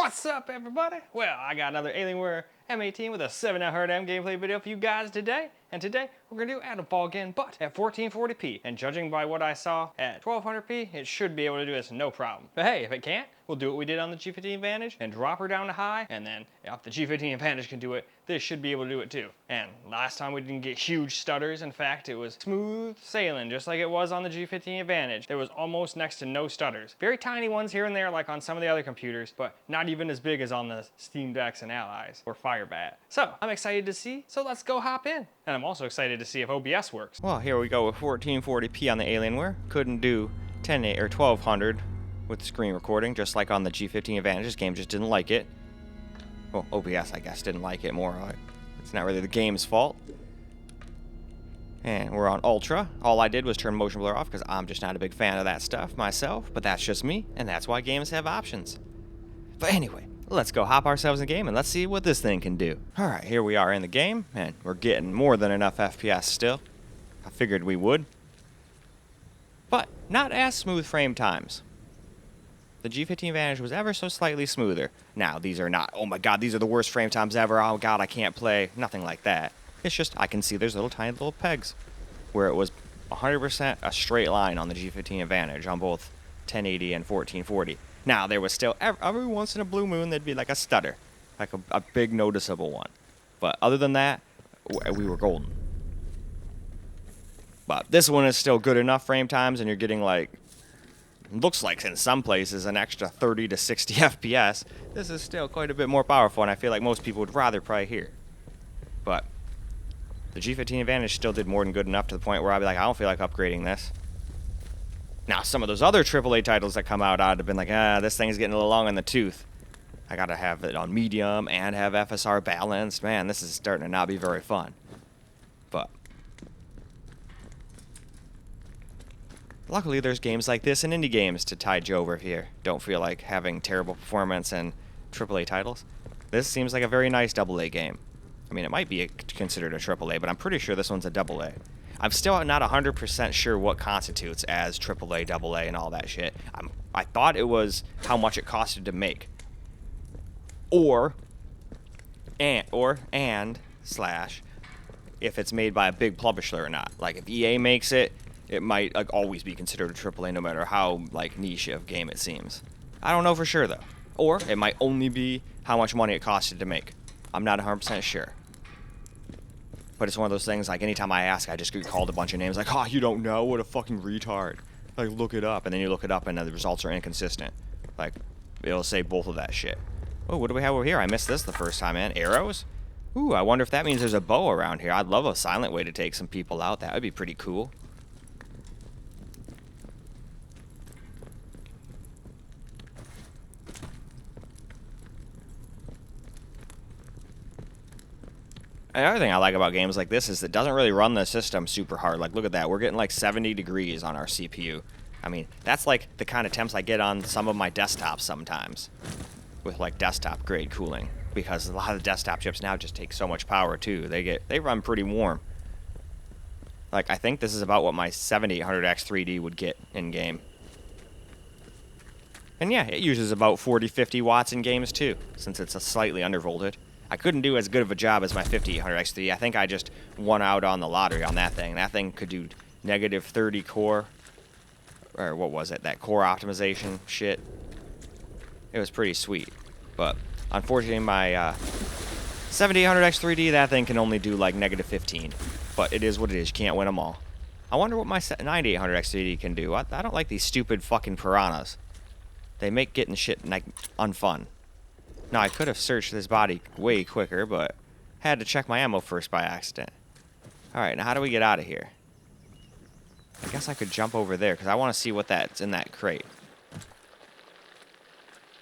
What's up, everybody? Well, I got another Alienware M18 with a 7.9 gameplay video for you guys today. And today, we're going to do Atomfall again, but at 1440p. And judging by what I saw at 1200p, it should be able to do this no problem. But hey, if it can't, we'll do what we did on the G15 Advantage and drop her down to high. And then if the G15 Advantage can do it, this should be able to do it too. And last time we didn't get huge stutters. In fact, it was smooth sailing, just like it was on the G15 Advantage. There was almost next to no stutters. Very tiny ones here and there, like on some of the other computers, but not even as big as on the Steam Decks and Allies or Firebat. So I'm excited to see, so let's go hop in. And I'm also excited to see if OBS works. Well, here we go with 1440p on the Alienware. Couldn't do 1080 or 1200 with screen recording, just like on the G15 Advantage. This game just didn't like it. Well, OBS, I guess, didn't like it more. It's not really the game's fault. And we're on Ultra. All I did was turn motion blur off because I'm just not a big fan of that stuff myself, but that's just me, and that's why games have options. But anyway, let's go hop ourselves in the game and let's see what this thing can do. Alright, here we are in the game, and we're getting more than enough FPS still. I figured we would. But not as smooth frame times. The G15 Advantage was ever so slightly smoother. Now, these are not, oh my god, these are the worst frame times ever, oh god, I can't play. Nothing like that. It's just, I can see there's little tiny little pegs. Where it was 100% a straight line on the G15 Advantage on both 1080 and 1440. Now, there was still, every once in a blue moon, there'd be like a stutter. Like a big noticeable one. But other than that, we were golden. But this one is still good enough frame times, and you're getting like, looks like in some places an extra 30 to 60 FPS. This is still quite a bit more powerful, and I feel like most people would rather play here. But the G15 Advantage still did more than good enough to the point where I'd be like, I don't feel like upgrading this. Now, some of those other AAA titles that come out, I'd have been like, this thing's getting a little long in the tooth. I gotta have it on medium and have FSR balanced. Man, this is starting to not be very fun. But luckily, there's games like this and indie games to tide you over here. Don't feel like having terrible performance in AAA titles. This seems like a very nice AA game. I mean, it might be considered a AAA, but I'm pretty sure this one's a AA. I'm still not 100% sure what constitutes as AAA, AA, and all that shit. I thought it was how much it costed to make. Slash, if it's made by a big publisher or not. Like, if EA makes it, it might like always be considered a AAA no matter how like niche of game it seems. I don't know for sure though. Or it might only be how much money it costed to make. I'm not 100% sure. But it's one of those things, like, anytime I ask, I just get called a bunch of names, like, oh, you don't know? What a fucking retard. Like, look it up. And then you look it up, and the results are inconsistent. Like, it'll say both of that shit. Oh, what do we have over here? I missed this the first time, man. Arrows? Ooh, I wonder if that means there's a bow around here. I'd love a silent way to take some people out. That would be pretty cool. Another thing I like about games like this is it doesn't really run the system super hard. Like, look at that. We're getting like 70 degrees on our CPU. I mean, that's like the kind of temps I get on some of my desktops sometimes with like desktop grade cooling, because a lot of the desktop chips now just take so much power too. They run pretty warm. Like, I think this is about what my 7800X 3D would get in game. And yeah, it uses about 40-50 watts in games too, since it's a slightly undervolted. I couldn't do as good of a job as my 5800X 3D. I think I just won out on the lottery on that thing. That thing could do negative 30 core, or what was it, that core optimization shit. It was pretty sweet. But unfortunately, my 7800X 3D, that thing can only do like negative 15. But it is what it is. You can't win them all. I wonder what my 9800X 3D can do. I don't like these stupid fucking piranhas. They make getting shit like unfun. Now, I could have searched this body way quicker, but had to check my ammo first by accident. Alright, now how do we get out of here? I guess I could jump over there, because I want to see what that's in that crate.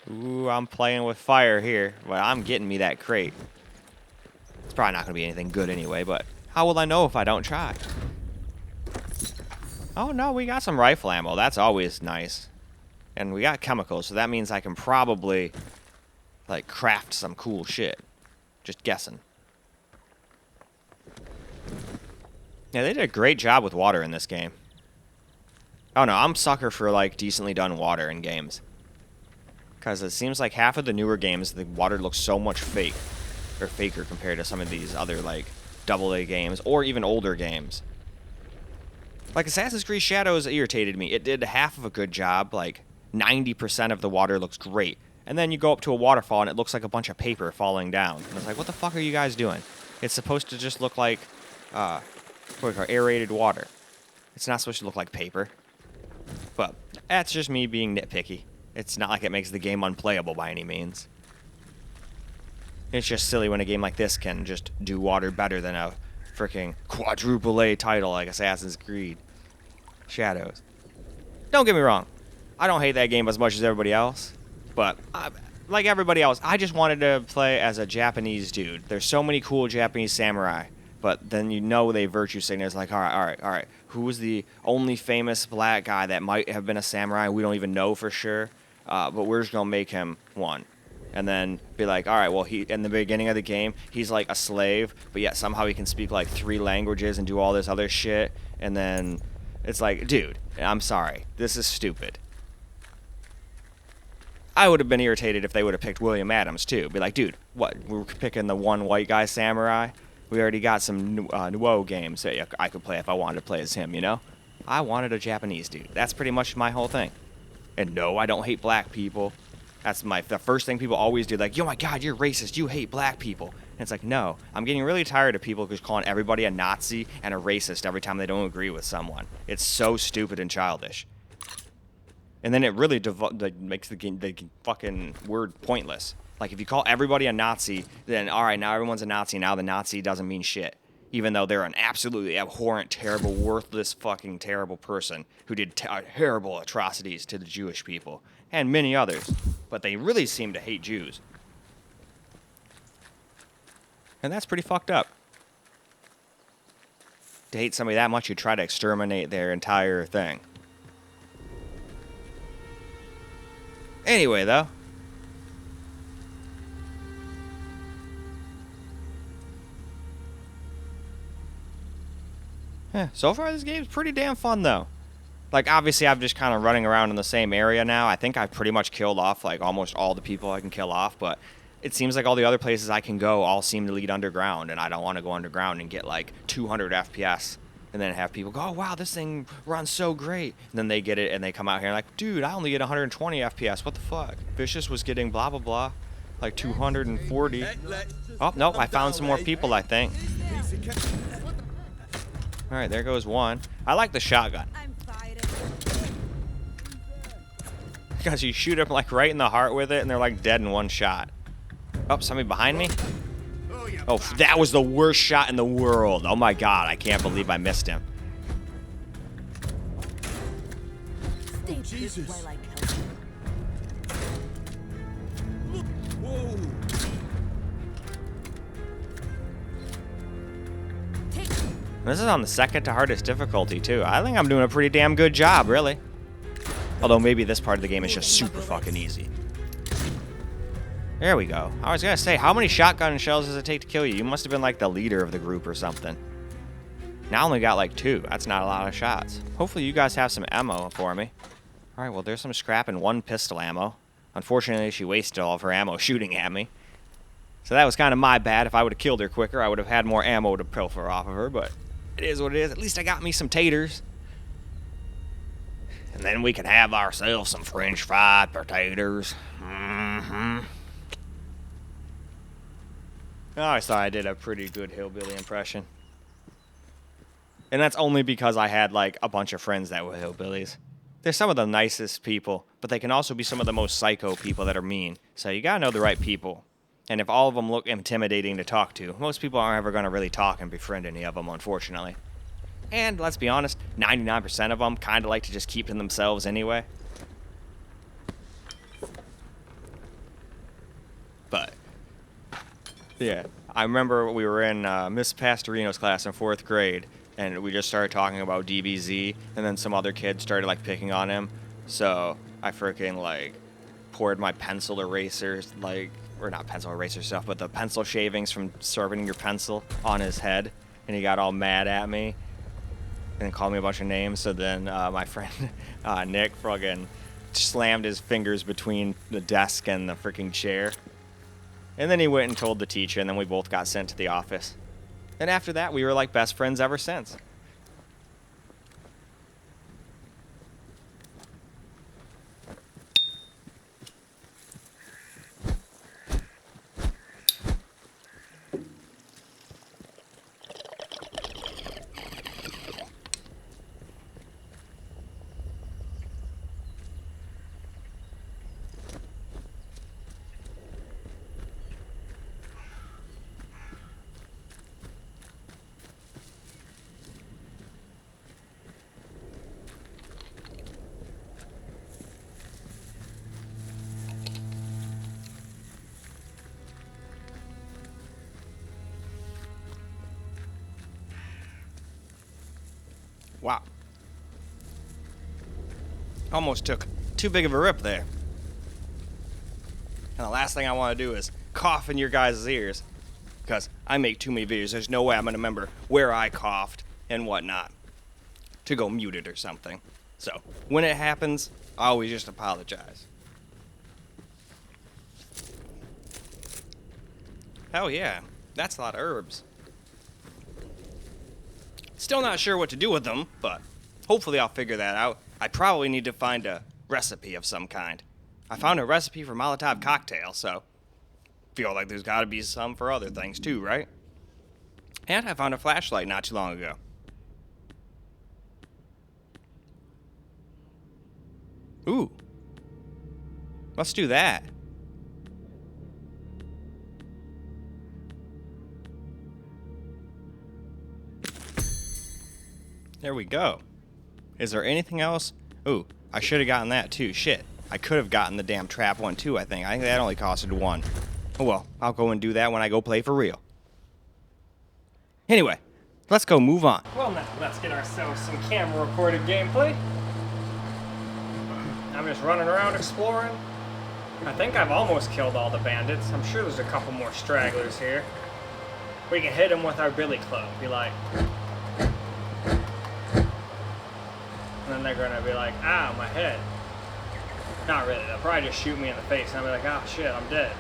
Ooh, I'm playing with fire here, but I'm getting me that crate. It's probably not going to be anything good anyway, but how will I know if I don't try? Oh no, we got some rifle ammo. That's always nice. And we got chemicals, so that means I can probably like craft some cool shit. Just guessing. Yeah, they did a great job with water in this game. Oh no, I'm sucker for like decently done water in games. Because it seems like half of the newer games, the water looks so much fake, or faker compared to some of these other, like, AA games, or even older games. Like, Assassin's Creed Shadows irritated me. It did half of a good job, like, 90% of the water looks great. And then you go up to a waterfall and it looks like a bunch of paper falling down. And it's like, what the fuck are you guys doing? It's supposed to just look like, aerated water. It's not supposed to look like paper. But that's just me being nitpicky. It's not like it makes the game unplayable by any means. It's just silly when a game like this can just do water better than a freaking quadruple A title like Assassin's Creed Shadows. Don't get me wrong. I don't hate that game as much as everybody else. But, like everybody else, I just wanted to play as a Japanese dude. There's so many cool Japanese samurai. But then you know they virtue signal. It's like, all right. Who's the only famous black guy that might have been a samurai? We don't even know for sure. But we're just going to make him one. And then be like, all right, well, he in the beginning of the game, he's like a slave. But yet somehow he can speak like 3 languages and do all this other shit. And then it's like, dude, I'm sorry. This is stupid. I would have been irritated if they would have picked William Adams, too. Be like, dude, what? We're picking the one white guy samurai? We already got some Nuo games that I could play if I wanted to play as him, you know? I wanted a Japanese dude. That's pretty much my whole thing. And no, I don't hate black people. That's the first thing people always do. Like, yo, my God, you're racist. You hate black people. And it's like, no. I'm getting really tired of people just calling everybody a Nazi and a racist every time they don't agree with someone. It's so stupid and childish. And then it really makes the fucking word pointless. Like, if you call everybody a Nazi, then, all right, now everyone's a Nazi. Now the Nazi doesn't mean shit. Even though they're an absolutely abhorrent, terrible, worthless, fucking terrible person who did terrible atrocities to the Jewish people. And many others. But they really seem to hate Jews. And that's pretty fucked up. To hate somebody that much, you try to exterminate their entire thing. Anyway, though. Yeah, so far this game's pretty damn fun, though. Like, obviously, I'm just kind of running around in the same area now. I think I've pretty much killed off, like, almost all the people I can kill off, but it seems like all the other places I can go all seem to lead underground, and I don't want to go underground and get, like, 200 FPS, and then have people go, oh, wow, this thing runs so great. And then they get it, and they come out here and like, dude, I only get 120 FPS. What the fuck? Vicious was getting blah, blah, blah, like 240. Oh, nope, I found some more people, I think. All right, there goes one. I like the shotgun. Because you shoot them like right in the heart with it, and they're like dead in one shot. Oh, somebody behind me? Oh, that was the worst shot in the world. Oh my God, I can't believe I missed him. Oh, Jesus. Whoa. This is on the second to hardest difficulty, too. I think I'm doing a pretty damn good job, really. Although maybe this part of the game is just super fucking easy. There we go. I was gonna say, how many shotgun shells does it take to kill you? You must have been like the leader of the group or something. Now I only got like 2. That's not a lot of shots. Hopefully you guys have some ammo for me. Alright, well there's some scrap and 1 pistol ammo. Unfortunately, she wasted all of her ammo shooting at me. So that was kind of my bad. If I would have killed her quicker, I would have had more ammo to pilfer off of her, but it is what it is. At least I got me some taters. And then we can have ourselves some French fried potatoes. I always thought I did a pretty good hillbilly impression. And that's only because I had, like, a bunch of friends that were hillbillies. They're some of the nicest people, but they can also be some of the most psycho people that are mean. So you gotta know the right people. And if all of them look intimidating to talk to, most people aren't ever gonna really talk and befriend any of them, unfortunately. And let's be honest, 99% of them kind of like to just keep to themselves anyway. But yeah, I remember we were in Miss Pastorino's class in 4th grade, and we just started talking about DBZ, and then some other kids started like picking on him. So I freaking like poured my pencil erasers, like, or not pencil eraser stuff, but the pencil shavings from sharpening your pencil on his head, and he got all mad at me and called me a bunch of names. So then my friend Nick friggin' slammed his fingers between the desk and the freaking chair. And then he went and told the teacher, and then we both got sent to the office. And after that, we were like best friends ever since. Wow. Almost took too big of a rip there. And the last thing I want to do is cough in your guys' ears. Because I make too many videos. There's no way I'm going to remember where I coughed and whatnot to go mute it or something. So, when it happens, I always just apologize. Hell yeah. That's a lot of herbs. Still not sure what to do with them, but hopefully I'll figure that out. I probably need to find a recipe of some kind. I found a recipe for Molotov cocktail, so feel like there's got to be some for other things too, right? And I found a flashlight not too long ago. Ooh. Let's do that. There we go. Is there anything else? Ooh, I should have gotten that too. Shit. I could have gotten the damn trap one too, I think. I think that only costed one. Oh well, I'll go and do that when I go play for real. Anyway, let's go move on. Well now, let's get ourselves some camera recorded gameplay. I'm just running around exploring. I think I've almost killed all the bandits. I'm sure there's a couple more stragglers here. We can hit them with our billy club. Be like... And then they're gonna be like, ow, my head. Not really, they'll probably just shoot me in the face and I'll be like, oh shit, I'm dead.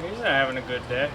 He's not having a good day.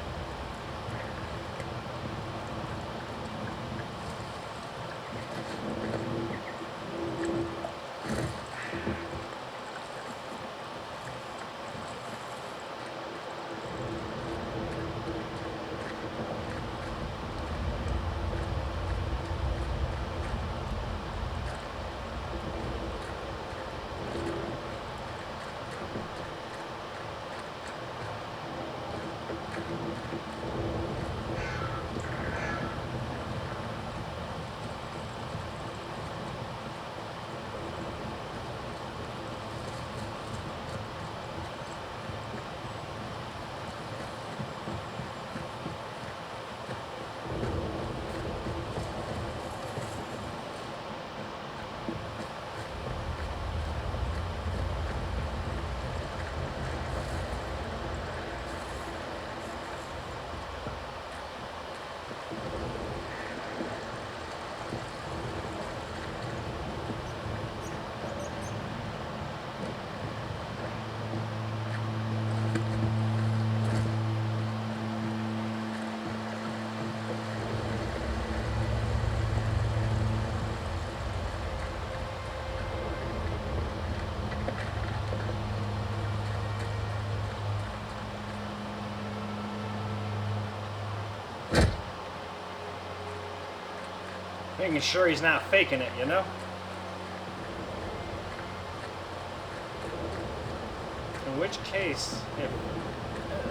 Making sure he's not faking it, you know? In which case, if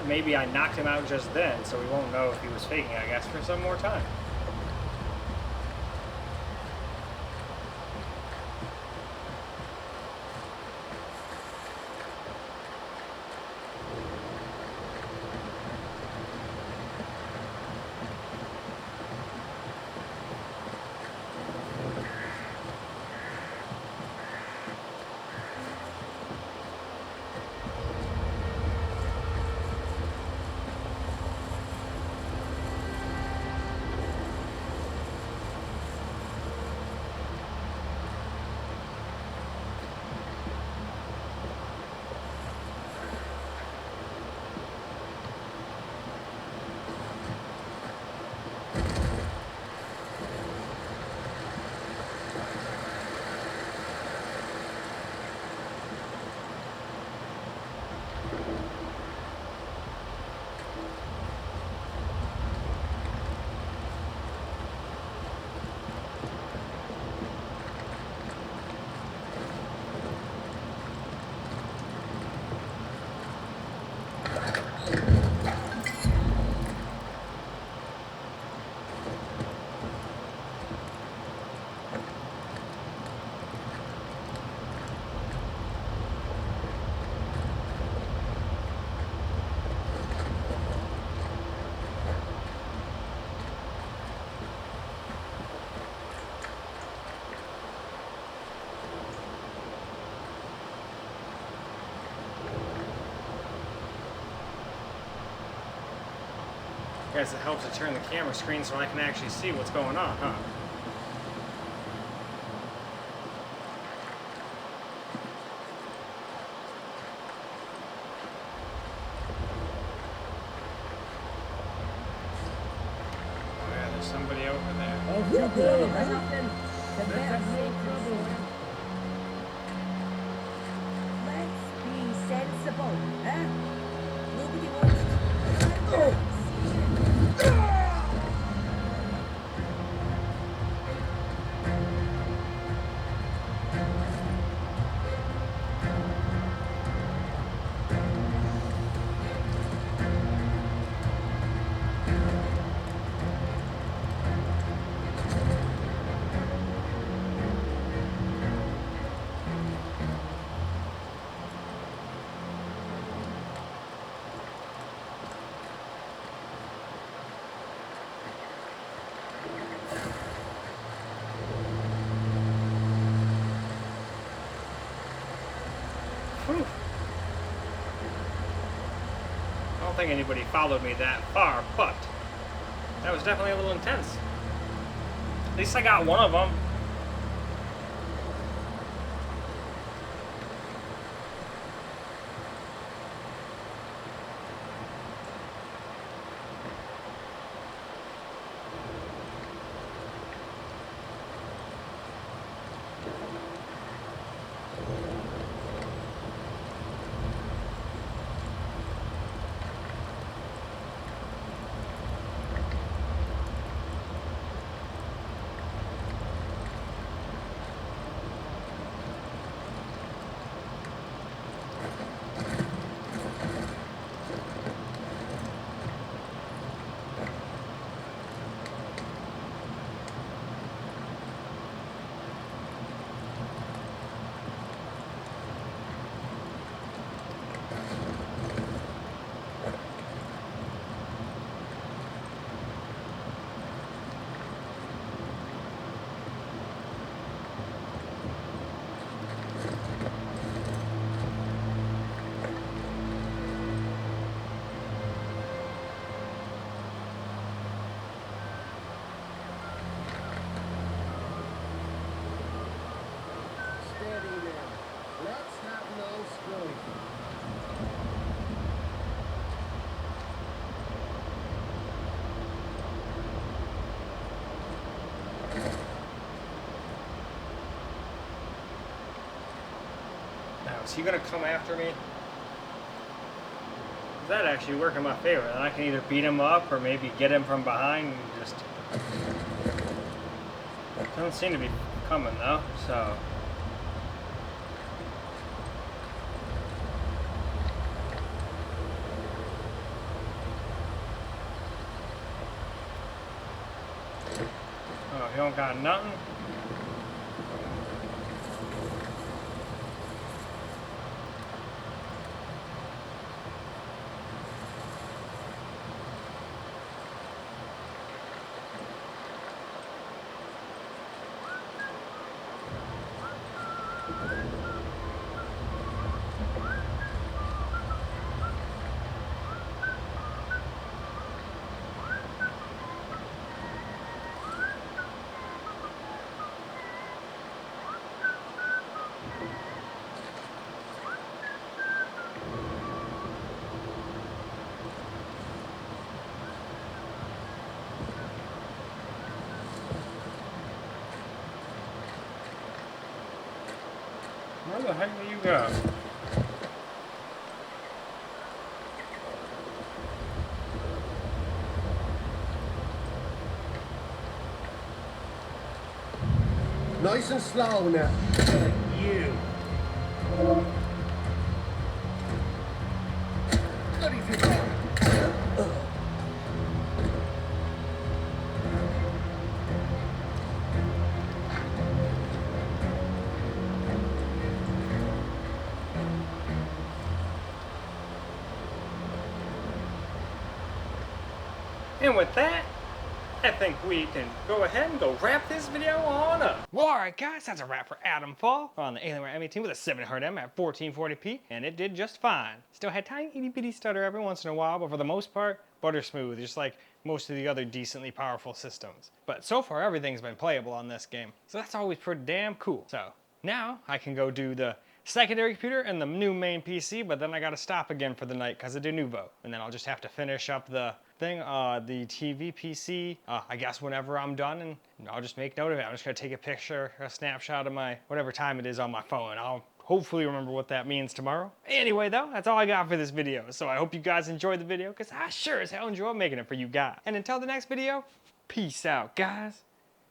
maybe I knocked him out just then, so we won't know if he was faking, I guess, for some more time. I guess it helps to turn the camera screen so I can actually see what's going on, huh? Oh yeah, there's somebody over there. Let's be sensible, huh? Nobody wants to. Whew. I don't think anybody followed me that far, but that was definitely a little intense. At least I got one of them. Is he gonna come after me? That actually work in my favor. Then I can either beat him up or maybe get him from behind and just Doesn't seem to be coming though, so. Oh, he don't got nothing. Where the heck do you go? Nice and slow now. You. Bloody figure. And with that, I think we can go ahead and go wrap this video on up. Well, alright guys, that's a wrap for Atomfall on the Alienware M18 with a 700M at 1440p, and it did just fine. Still had tiny itty bitty stutter every once in a while, but for the most part, butter smooth, just like most of the other decently powerful systems. But so far, everything's been playable on this game, so that's always pretty damn cool. So now I can go do the secondary computer and the new main PC, but then I gotta stop again for the night because of the nouveau. And then I'll just have to finish up the thing, the TV PC, I guess whenever I'm done, and I'll just make note of it. I'm just gonna take a picture, a snapshot of my, whatever time it is on my phone. I'll hopefully remember what that means tomorrow. Anyway though, that's all I got for this video. So I hope you guys enjoyed the video, because I sure as hell enjoy making it for you guys. And until the next video, peace out guys.